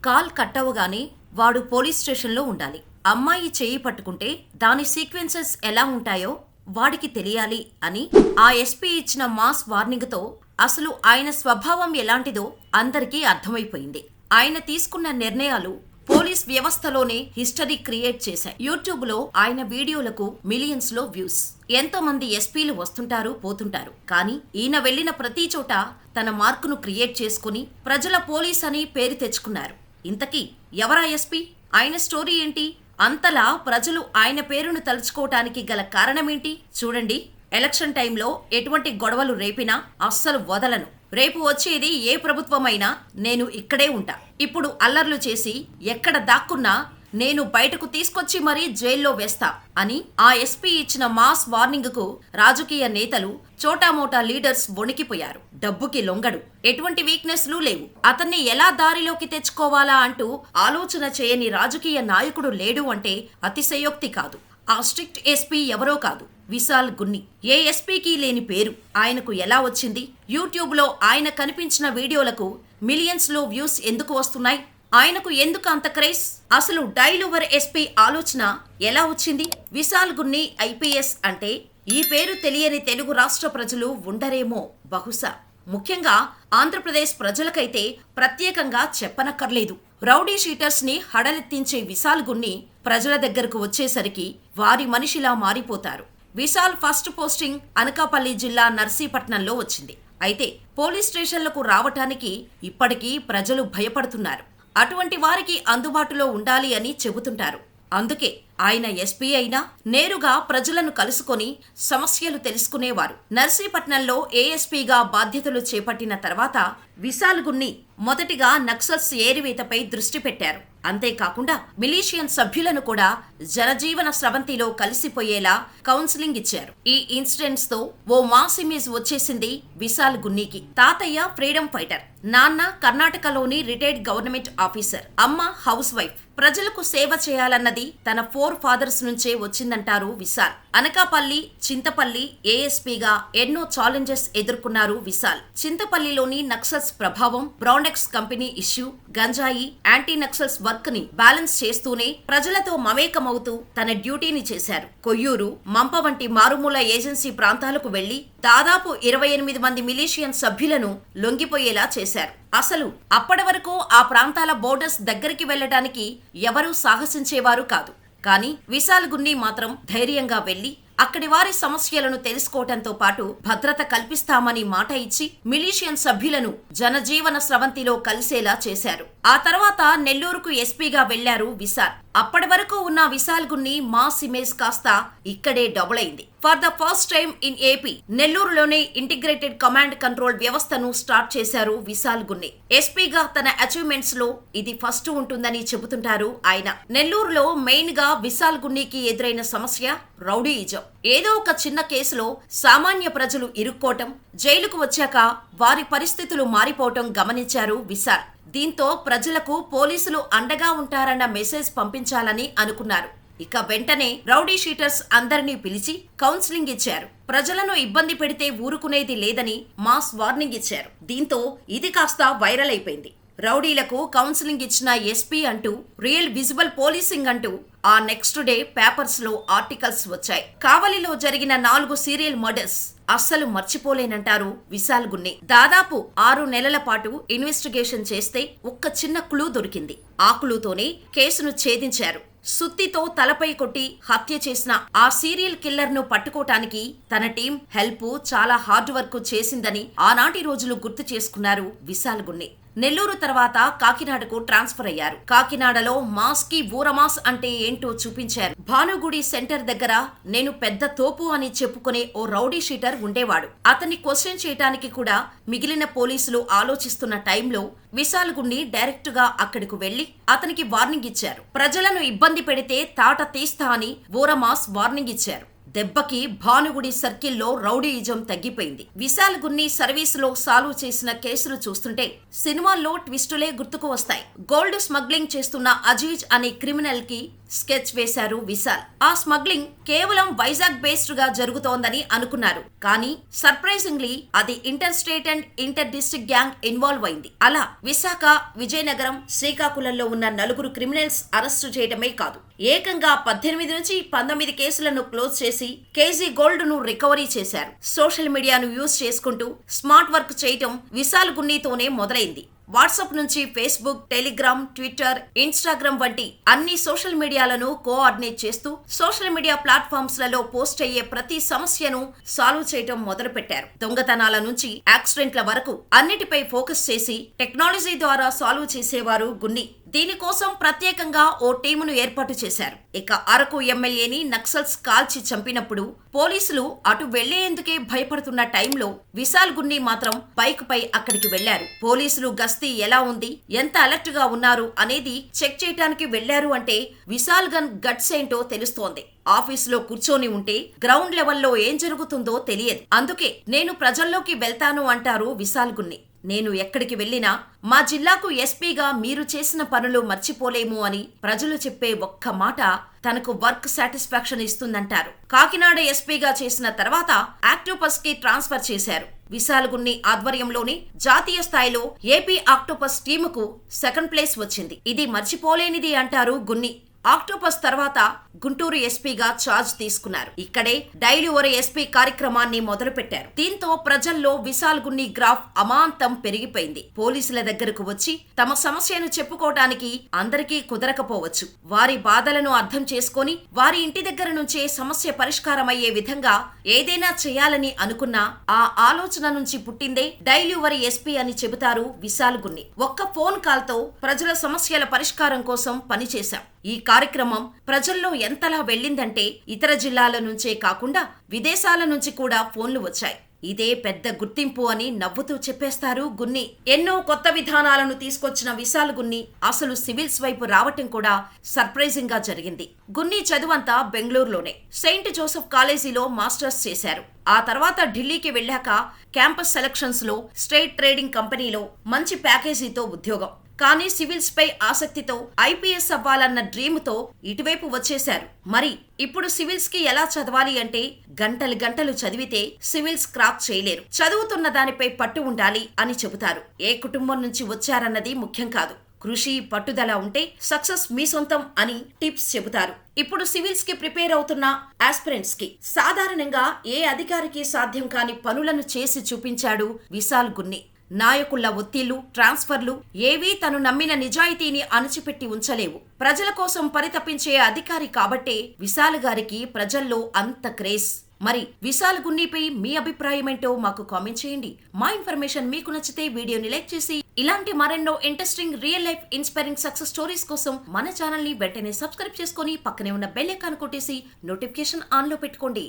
Call కట్టవగానే వాడు police స్టేషన్లో ఉండాలి. అమ్మాయి చేయి పట్టుకుంటే దాని సీక్వెన్సెస్ ఎలా ఉంటాయో వాడికి తెలియాలి అని ఆ ఎస్పీ ఇచ్చిన మాస్ వార్నింగ్తో అసలు ఆయన స్వభావం ఎలాంటిదో అందరికీ అర్థమైపోయింది. ఆయన తీసుకున్న నిర్ణయాలు పోలీస్ వ్యవస్థలోనే హిస్టరీ క్రియేట్ చేశాయి. యూట్యూబ్ లో ఆయన వీడియోలకు మిలియన్స్ లో వ్యూస్. ఎంతో మంది ఎస్పీలు వస్తుంటారు పోతుంటారు, కానీ ఈయన వెళ్లిన ప్రతి చోట తన మార్కును క్రియేట్ చేసుకుని ప్రజల పోలీస్ అని పేరు తెచ్చుకున్నారు. ఇంతకీ ఎవరా ఎస్పీ? ఆయన స్టోరీ ఏంటి? అంతలా ప్రజలు ఆయన పేరును తలుచుకోవటానికి గల కారణమేంటి? చూడండి. ఎలక్షన్ టైంలో ఎటువంటి గొడవలు రేపినా అస్సలు వదలను. రేపు వచ్చేది ఏ ప్రభుత్వమైనా నేను ఇక్కడే ఉంటా. ఇప్పుడు అల్లర్లు చేసి ఎక్కడ దాక్కున్నా నేను బయటకు తీసుకొచ్చి మరీ జైల్లో వేస్తా అని ఆ ఎస్పీ ఇచ్చిన మాస్ వార్నింగ్ కు రాజకీయ నేతలు, చోటామోటా లీడర్స్ వణికిపోయారు. డబ్బుకి లొంగడు, ఎటువంటి వీక్నెస్లు లేవు, అతన్ని ఎలా దారిలోకి తెచ్చుకోవాలా అంటూ ఆలోచన చేయని రాజకీయ నాయకుడు లేడు అంటే అతిశయోక్తి కాదు. ఆ స్ట్రిక్ట్ ఎస్పీ ఎవరో కాదు, విశాల్ గున్ని. ఏ ఎస్పీకి లేని పేరు ఆయనకు ఎలా వచ్చింది? యూట్యూబ్ లో ఆయన కనిపించిన వీడియోలకు మిలియన్స్ లో వ్యూస్ ఎందుకు వస్తున్నాయి? ఆయనకు ఎందుకు అంత క్రేజ్? అసలు డైలూవర్ ఎస్పీ ఆలోచన ఎలా వచ్చింది? విశాల్ గున్ని ఐపీఎస్ అంటే ఈ పేరు తెలియని తెలుగు రాష్ట్ర ప్రజలు ఉండరేమో బహుశా. ముఖ్యంగా ఆంధ్రప్రదేశ్ ప్రజలకైతే ప్రత్యేకంగా చెప్పనక్కర్లేదు. రౌడీ షీటర్స్ ని హడలెత్తించే విశాల్ గున్ని ప్రజల దగ్గరకు వచ్చేసరికి వారి మనిషిలా మారిపోతారు. విశాల్ ఫస్ట్ పోస్టింగ్ అనకాపల్లి జిల్లా నర్సీపట్నంలో వచ్చింది. అయితే పోలీస్ స్టేషన్లకు రావటానికి ఇప్పటికీ ప్రజలు భయపడుతున్నారు. అటువంటి వారికి అందుబాటులో ఉండాలి అని చెబుతుంటారు. అందుకే ఆయన ఎస్పీ అయినా నేరుగా ప్రజలను కలుసుకొని సమస్యలు తెలుసుకునేవారు. నర్సీపట్నంలో ఏఎస్పీగా బాధ్యతలు చేపట్టిన తర్వాత విశాల్ గున్ని మొదటిగా నక్సల్స్ ఏరివేతపై దృష్టి పెట్టారు. అంతేకాకుండా మిలీషియన్ సభ్యులను కూడా జనజీవన స్రవంతిలో కలిసిపోయేలా కౌన్సిలింగ్ ఇచ్చారు. ఈ ఇన్సిడెంట్స్ తో ఓ మాస్ ఇమేజ్ వచ్చేసింది విశాల్ గున్నీకి. తాతయ్య ఫ్రీడమ్ ఫైటర్, నాన్న కర్ణాటకలోని రిటైర్డ్ గవర్నమెంట్ ఆఫీసర్, అమ్మ హౌస్ వైఫ్. ప్రజలకు సేవ చేయాలన్నది తన ఫోర్ ఫాదర్స్ నుంచే వచ్చిందంటారు విశాల్. అనకాపల్లి, చింతపల్లి ఏఎస్పీగా ఎన్నో ఛాలెంజెస్ ఎదుర్కొన్నారు విశాల్. చింతపల్లిలోని నక్సల్స్ ప్రభావం, బ్రౌండెక్స్ కంపెనీ ఇష్యూ, గంజాయి, యాంటీ నక్సల్స్ వర్క్ ని బ్యాలెన్స్ చేస్తూనే ప్రజలతో మమేకమవుతూ తన డ్యూటీని చేశారు. కొయ్యూరు, మంప వంటి మారుమూల ఏజెన్సీ ప్రాంతాలకు వెళ్లి దాదాపు 28 మంది మిలీషియన్ సభ్యులను లొంగిపోయేలా చేశారు. అసలు అప్పటి వరకు ఆ ప్రాంతాల బోర్డర్స్ దగ్గరికి వెళ్లడానికి ఎవరూ సాహసించేవారు కాదు. కానీ విశాల్ గున్ని మాత్రం ధైర్యంగా వెళ్లి అక్కడి వారి సమస్యలను తెలుసుకోవటంతో పాటు భద్రత కల్పిస్తామని మాట ఇచ్చి మిలీషియన్ సభ్యులను జనజీవన స్రవంతిలో కలిసేలా చేశారు. ఆ తర్వాత నెల్లూరుకు ఎస్పీగా వెళ్లారు విశాల్. అప్పటి వరకు ఉన్న విశాల్ గున్ని మాస్ ఇమేజ్ కాస్త ఇక్కడే డబుల్ అయింది. For the first time in AP నెల్లూరులోనే ఇంటిగ్రేటెడ్ కమాండ్ కంట్రోల్ వ్యవస్థను స్టార్ట్ చేశారు విశాల్ గున్ని. ఎస్పీగా తన అచీవ్మెంట్స్ లో ఇది ఫస్ట్ ఉంటుందని చెబుతుంటారు ఆయన. నెల్లూరులో మెయిన్ గా విశాల్ గున్నికి ఎదురైన సమస్య రౌడీయిజం. ఏదో ఒక చిన్న కేసులో సామాన్య ప్రజలు ఇరుక్కోవటం, జైలుకు వచ్చాక వారి పరిస్థితులు మారిపోవటం గమనించారు విశాల్. దీంతో ప్రజలకు పోలీసులు అండగా ఉంటారన్న మెసేజ్ పంపించాలని అనుకున్నారు. ఇక వెంటనే రౌడీ షీటర్స్ అందరినీ పిలిచి కౌన్సిలింగ్ ఇచ్చారు. ప్రజలను ఇబ్బంది పెడితే ఊరుకునేది లేదని మాస్ వార్నింగ్ ఇచ్చారు. దీంతో ఇది కాస్త వైరల్ అయిపోయింది. రౌడీలకు కౌన్సిలింగ్ ఇచ్చిన ఎస్పీ అంటూ, రియల్ విజువల్ పోలీసింగ్ అంటూ ఆ నెక్స్ట్ డే పేపర్స్ లో ఆర్టికల్స్ వచ్చాయి. కావలిలో జరిగిన 4 సీరియల్ మర్డర్స్ అస్సలు మర్చిపోలేనంటారు విశాల్ గున్ని. దాదాపు 6 నెలల పాటు ఇన్వెస్టిగేషన్ చేస్తే ఒక్క చిన్న క్లూ దొరికింది. ఆ క్లూతోనే కేసును ఛేదించారు. సుత్తితో తలపై కొట్టి హత్య చేసిన ఆ సీరియల్ కిల్లర్ ను పట్టుకోటానికి తన టీం హెల్ప్, చాలా హార్డ్ వర్క్ చేసిందని ఆనాటి రోజులు గుర్తు చేసుకున్నారు విశాల్ గున్ని. నెల్లూరు తర్వాత కాకినాడకు ట్రాన్స్ఫర్ అయ్యారు. కాకినాడలో మాస్ కి ఊరమాస్ అంటే ఏంటో చూపించారు. భానుగుడి సెంటర్ దగ్గర నేను పెద్ద తోపు అని చెప్పుకునే ఓ రౌడీ షీటర్ ఉండేవాడు. అతన్ని క్వశ్చన్ చేయటానికి కూడా మిగిలిన పోలీసులు ఆలోచిస్తున్న టైంలో విశాల్ గున్ని డైరెక్ట్ గా అక్కడికి వెళ్లి అతనికి వార్నింగ్ ఇచ్చారు. ప్రజలను ఇబ్బంది పెడితే తాట తీస్తా అని ఊరమాస్ వార్నింగ్ ఇచ్చారు. దెబ్బకి భానుగుడి సర్కిల్లో రౌడీయిజం తగ్గిపోయింది. విశాల్ గున్ని సర్వీసులో సాల్వ్ చేసిన కేసులు చూస్తుంటే సినిమాల్లో ట్విస్టులే గుర్తుకు వస్తాయి. గోల్డ్ స్మగ్లింగ్ చేస్తున్న అజీజ్ అనే క్రిమినల్ కి స్కెచ్ వేశారు విశాల్. ఆ స్మగ్లింగ్ కేవలం వైజాగ్ బేస్డ్ గా జరుగుతోందని అనుకున్నారు. కానీ సర్ప్రైజింగ్లీ అది inter state and inter district gang involve అయింది. అలా విశాఖ, విజయనగరం, శ్రీకాకుళంలో ఉన్న 4 క్రిమినల్స్ అరెస్టు చేయడమే కాదు, ఏకంగా 18 నుంచి 19 కేసులను క్లోజ్ చేసి కేజీ గోల్డ్ ను రికవరీ చేశారు. సోషల్ మీడియాను యూజ్ చేసుకుంటూ స్మార్ట్ వర్క్ చేయటం విశాల్ గున్నీతోనే మొదలైంది. వాట్సాప్ నుంచి ఫేస్బుక్, టెలిగ్రామ్, ట్విట్టర్, ఇన్స్టాగ్రామ్ వంటి అన్ని సోషల్ మీడియాలను కోఆర్డినేట్ చేస్తూ సోషల్ మీడియా ప్లాట్ఫామ్స్ లలో పోస్ట్ అయ్యే ప్రతి సమస్యను సాల్వ్ చేయటం మొదలుపెట్టారు. దొంగతనాల నుంచి యాక్సిడెంట్ల వరకు అన్నిటిపై ఫోకస్ చేసి టెక్నాలజీ ద్వారా సాల్వ్ చేసేవారు గున్ని. దీనికోసం ప్రత్యేకంగా ఓ టీమును ఏర్పాటు చేశారు. ఇక అరకు ఎమ్మెల్యేని నక్సల్స్ కాల్చి చంపినప్పుడు పోలీసులు అటు వెళ్లేందుకే భయపడుతున్న టైంలో విశాల్ గున్ని మాత్రం బైక్ పై అక్కడికి వెళ్లారు. పోలీసులు గస్తీ ఎలా ఉంది, ఎంత అలర్ట్ గా ఉన్నారు అనేది చెక్ చేయడానికి వెళ్లారు అంటే విశాల్ గన్ గట్స్ ఏంటో తెలుస్తోంది. ఆఫీసులో కూర్చొని ఉంటే గ్రౌండ్ లెవెల్లో ఏం జరుగుతుందో తెలియదు. అందుకే నేను ప్రజల్లోకి వెళ్తాను అంటారు విశాల్ గున్ని. నేను ఎక్కడికి వెళ్లినా మా జిల్లాకు ఎస్పీగా మీరు చేసిన పనులు మర్చిపోలేము అని ప్రజలు చెప్పే ఒక్క మాట తనకు వర్క్ సాటిస్ఫాక్షన్ ఇస్తుందంటారు. కాకినాడ ఎస్పీగా చేసిన తర్వాత ఆక్టోపస్ కి ట్రాన్స్ఫర్ చేశారు. విశాల్ గున్ని ఆధ్వర్యంలోనే జాతీయ స్థాయిలో ఏపీ ఆక్టోపస్ టీముకు 2nd ప్లేస్ వచ్చింది. ఇది మర్చిపోలేనిది అంటారు గున్ని. ఆక్టోపస్ తర్వాత గుంటూరు ఎస్పీగా ఛార్జ్ తీసుకున్నారు. ఇక్కడే డైలీ ఓర ఎస్పీ కార్యక్రమాన్ని మొదలుపెట్టారు. దీంతో ప్రజల్లో విశాల్ గున్ని గ్రాఫ్ అమాంతం పెరిగిపోయింది. పోలీసుల దగ్గరకు వచ్చి తమ సమస్యను చెప్పుకోవటానికి అందరికీ కుదరకపోవచ్చు. వారి బాధలను అర్థం చేసుకొని వారి ఇంటి దగ్గర నుంచే సమస్య పరిష్కారమయ్యే విధంగా ఏదైనా చేయాలని అనుకున్నా ఆ ఆలోచన నుంచి పుట్టిందే డైలీ ఓర ఎస్పీ అని చెబుతారు విశాల్ గున్ని. ఒక్క ఫోన్ కాల్ తో ప్రజల సమస్యల పరిష్కారం కోసం పనిచేశాం. ఈ కార్యక్రమం ప్రజల్లో ఎంతలా వెళ్ళిందంటే ఇతర జిల్లాల నుంచే కాకుండా విదేశాల నుంచి కూడా ఫోన్లు వచ్చాయి. ఇదే పెద్ద గుర్తింపు అని నవ్వుతూ చెప్పేస్తారు గున్ని. ఎన్నో కొత్త విధానాలను తీసుకొచ్చిన విశాల్ గున్ని అసలు సివిల్స్ వైపు రావటం కూడా సర్ప్రైజింగ్ గా జరిగింది. గున్ని చదువంతా బెంగళూరులోనే సెయింట్ జోసెఫ్ కాలేజీలో మాస్టర్స్ చేశారు. ఆ తర్వాత ఢిల్లీకి వెళ్ళాక క్యాంపస్ సెలక్షన్స్ లో స్టేట్ ట్రేడింగ్ కంపెనీలో మంచి ప్యాకేజీతో ఉద్యోగం. కానీ సివిల్స్ పై ఆసక్తితో ఐపీఎస్ అవ్వాలన్న డ్రీమ్తో ఇటువైపు వచ్చేశారు. మరి ఇప్పుడు సివిల్స్ కి ఎలా చదవాలి అంటే గంటలు చదివితే సివిల్స్ క్రాక్ చేయలేరు. చదువుతున్న దానిపై పట్టు ఉండాలి అని చెబుతారు. ఏ కుటుంబం నుంచి వచ్చారన్నది ముఖ్యం కాదు, కృషి, పట్టుదల ఉంటే సక్సెస్ మీ సొంతం అని టిప్స్ చెబుతారు. ఇప్పుడు సివిల్స్ కి ప్రిపేర్ అవుతున్న ఆస్పిరెంట్స్ కి సాధారణంగా ఏ అధికారికి సాధ్యం కాని పనులను చేసి చూపించాడు విశాల్ గున్ని. నాయకుల ఒత్తిళ్లు, ట్రాన్స్ఫర్లు ఏవీ తను నమ్మిన నిజాయితీని అణచిపెట్టి ఉంచలేవు. ప్రజల కోసం పరితపించే అధికారి కాబట్టే విశాల్ గారికి ప్రజల్లో అంత క్రేజ్. మరి విశాల్ గున్నిపై మీ అభిప్రాయమేంటో మాకు కామెంట్ చేయండి. మా ఇన్ఫర్మేషన్ మీకు నచ్చితే వీడియోని లైక్ చేసి ఇలాంటి మరెన్నో interesting real life inspiring success stories కోసం మన ఛానల్ ని వెంటనే సబ్స్క్రైబ్ చేసుకొని పక్కనే ఉన్న బెల్ ఐకాన్ కొట్టేసి నోటిఫికేషన్ ఆన్ లో పెట్టుకోండి.